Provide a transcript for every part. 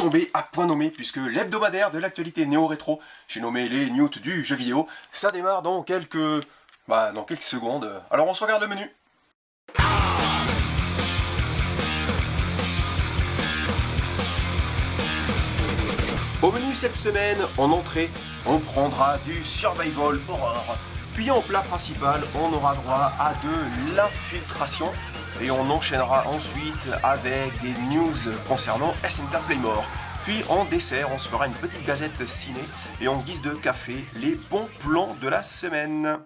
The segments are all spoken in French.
tombé à point nommé puisque l'hebdomadaire de l'actualité néo-rétro, j'ai nommé les news du jeu vidéo, ça démarre dans quelques secondes. Alors on se regarde le menu. Au menu cette semaine, en entrée, on prendra du survival horror. Puis en plat principal, on aura droit à de l'infiltration. Et on enchaînera ensuite avec des news concernant SNK Playmore. Puis en dessert, on se fera une petite gazette ciné et en guise de café, les bons plans de la semaine.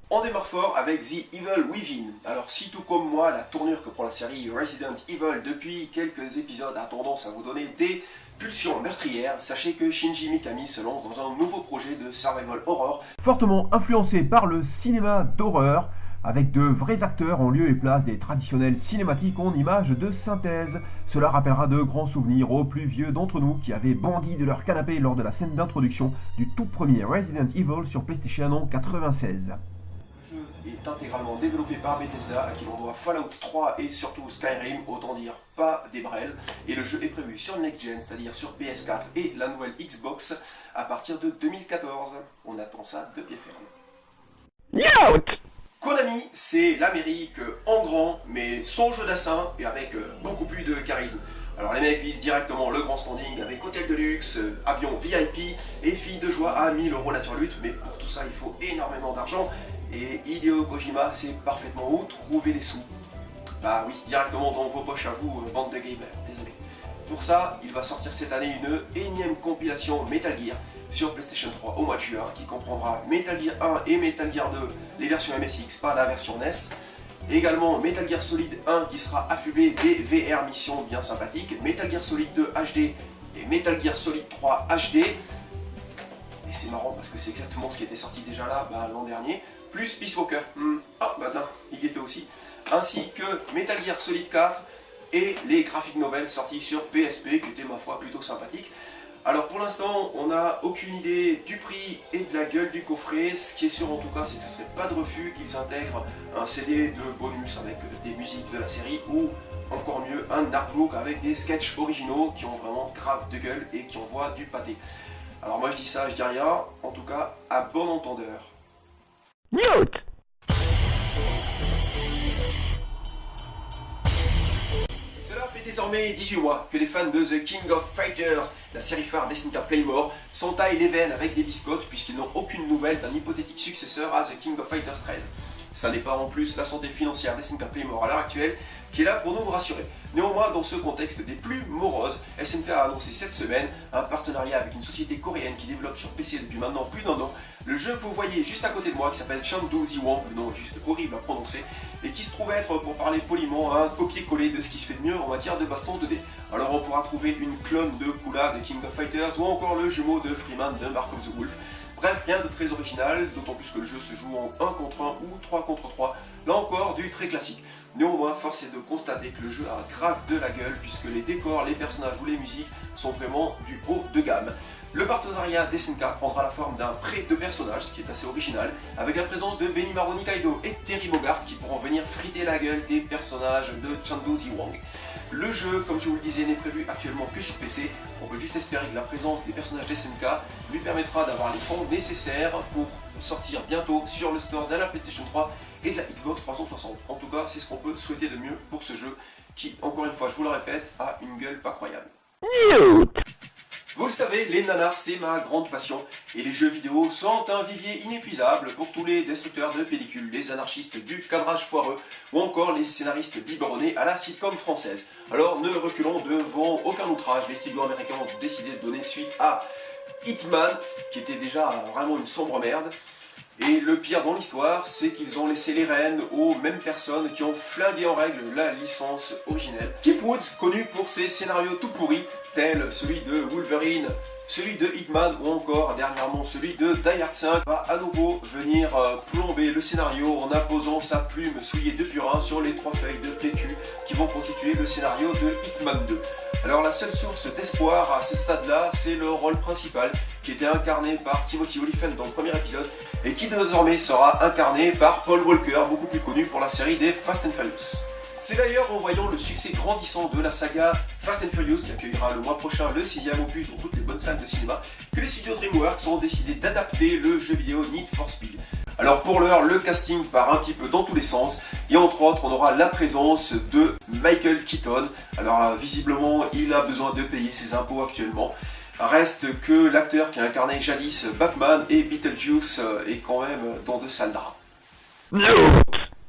On démarre fort avec The Evil Within. Alors si tout comme moi, la tournure que prend la série Resident Evil depuis quelques épisodes a tendance à vous donner des pulsions meurtrières, sachez que Shinji Mikami se lance dans un nouveau projet de survival horror fortement influencé par le cinéma d'horreur, avec de vrais acteurs en lieu et place des traditionnelles cinématiques en images de synthèse. Cela rappellera de grands souvenirs aux plus vieux d'entre nous qui avaient bondi de leur canapé lors de la scène d'introduction du tout premier Resident Evil sur PlayStation en 96. Le jeu est intégralement développé par Bethesda, à qui l'on doit Fallout 3 et surtout Skyrim, autant dire pas des brels. Et le jeu est prévu sur Next Gen, c'est-à-dire sur PS4 et la nouvelle Xbox, à partir de 2014. On attend ça de pied ferme. Konami, c'est l'Amérique en grand, mais sans jeu d'assin et avec beaucoup plus de charisme. Alors les mecs visent directement le grand standing avec hôtel de luxe, avion VIP et filles de joie à 1000 € nature lutte, mais pour tout ça il faut énormément d'argent et Hideo Kojima sait parfaitement où trouver les sous. Bah oui, directement dans vos poches à vous, bande de gamers, désolé. Pour ça, il va sortir cette année une énième compilation Metal Gear sur PlayStation 3 au mois de juin, qui comprendra Metal Gear 1 et Metal Gear 2, les versions MSX, pas la version NES. Également Metal Gear Solid 1 qui sera affublé des VR missions bien sympathiques, Metal Gear Solid 2 HD et Metal Gear Solid 3 HD. Et c'est marrant parce que c'est exactement ce qui était sorti déjà là l'an dernier, plus Peace Walker. Ah bah non, il y était aussi. Ainsi que Metal Gear Solid 4 et les graphic novels sortis sur PSP qui étaient ma foi plutôt sympathiques. Alors pour l'instant, on n'a aucune idée du prix et de la gueule du coffret. Ce qui est sûr en tout cas, c'est que ce serait pas de refus qu'ils intègrent un CD de bonus avec des musiques de la série ou encore mieux un artbook avec des sketchs originaux qui ont vraiment grave de gueule et qui envoient du pâté. Alors moi je dis ça, je dis rien, en tout cas à bon entendeur. Cela fait désormais 18 mois que les fans de The King of Fighters, la série phare d'SNK Playmore, s'entaillent les veines avec des biscottes puisqu'ils n'ont aucune nouvelle d'un hypothétique successeur à The King of Fighters 13. Ça n'est pas en plus la santé financière d'SNK Playmore à l'heure actuelle qui est là pour nous rassurer. Néanmoins, dans ce contexte des plus moroses, SNK a annoncé cette semaine un partenariat avec une société coréenne qui développe sur PC depuis maintenant plus d'1 an le jeu que vous voyez juste à côté de moi qui s'appelle Chandu Ziwang, le nom est juste horrible à prononcer, et qui se trouve être, pour parler poliment, un copier-coller de ce qui se fait de mieux en matière de baston 2D. Alors on pourra trouver une clone de Kula de King of Fighters ou encore le jumeau de Freeman de Mark of the Wolf. Bref, rien de très original, d'autant plus que le jeu se joue en 1 contre 1 ou 3 contre 3, là encore du très classique. Néanmoins, force est de constater que le jeu a grave de la gueule puisque les décors, les personnages ou les musiques sont vraiment du haut de gamme. Le partenariat d'SNK prendra la forme d'un prêt de personnages, ce qui est assez original, avec la présence de Benimaru Nikaido et Terry Bogard qui pourront venir friter la gueule des personnages de Chandu Ziwang. Le jeu, comme je vous le disais, n'est prévu actuellement que sur PC. On peut juste espérer que la présence des personnages d'SNK lui permettra d'avoir les fonds nécessaires pour sortir bientôt sur le store de la PlayStation 3 et de la Xbox 360. En tout cas, c'est ce qu'on peut souhaiter de mieux pour ce jeu qui, encore une fois, je vous le répète, a une gueule pas croyable. Vous le savez, les nanars c'est ma grande passion et les jeux vidéo sont un vivier inépuisable pour tous les destructeurs de pellicules, les anarchistes du cadrage foireux ou encore les scénaristes biberonnés à la sitcom française. Alors ne reculons devant aucun outrage, les studios américains ont décidé de donner suite à Hitman qui était déjà vraiment une sombre merde. Et le pire dans l'histoire, c'est qu'ils ont laissé les rênes aux mêmes personnes qui ont flingué en règle la licence originelle. Skip Woods, connu pour ses scénarios tout pourris, tels celui de Wolverine, celui de Hitman ou encore dernièrement celui de Die Hard 5, va à nouveau venir plomber le scénario en apposant sa plume souillée de purin sur les 3 feuilles de PQ qui vont constituer le scénario de Hitman 2. Alors la seule source d'espoir à ce stade-là, c'est le rôle principal qui était incarné par Timothy Olyphant dans le premier épisode et qui désormais sera incarné par Paul Walker, beaucoup plus connu pour la série des Fast and Furious. C'est d'ailleurs en voyant le succès grandissant de la saga Fast and Furious, qui accueillera le mois prochain le 6e opus dans toutes les bonnes salles de cinéma, que les studios DreamWorks ont décidé d'adapter le jeu vidéo Need for Speed. Alors pour l'heure, le casting part un petit peu dans tous les sens, et entre autres, on aura la présence de Michael Keaton. Alors visiblement, il a besoin de payer ses impôts actuellement. Reste que l'acteur qui a incarné jadis Batman et Beetlejuice est quand même dans de sales draps.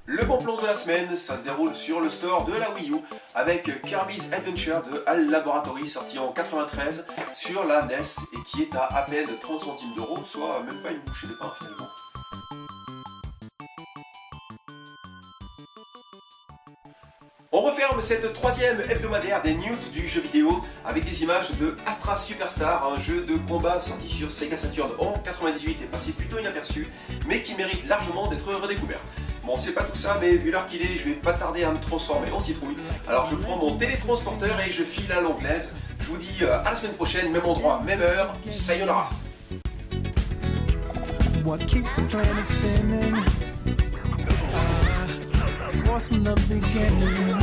Le bon plan de la semaine, ça se déroule sur le store de la Wii U avec Kirby's Adventure de HAL Laboratory sorti en 93 sur la NES et qui est à peine 30 centimes d'euros, soit même pas une bouchée de pain finalement. On referme cette troisième hebdomadaire des news du jeu vidéo avec des images de Astra Superstar, un jeu de combat sorti sur Sega Saturn en 98 et passé plutôt inaperçu, mais qui mérite largement d'être redécouvert. Bon, c'est pas tout ça, mais vu l'heure qu'il est, je vais pas tarder à me transformer en citrouille. Alors je prends mon télétransporteur et je file à l'anglaise. Je vous dis à la semaine prochaine, même endroit, même heure, sayonara. What keeps the planet spinning? From the beginning.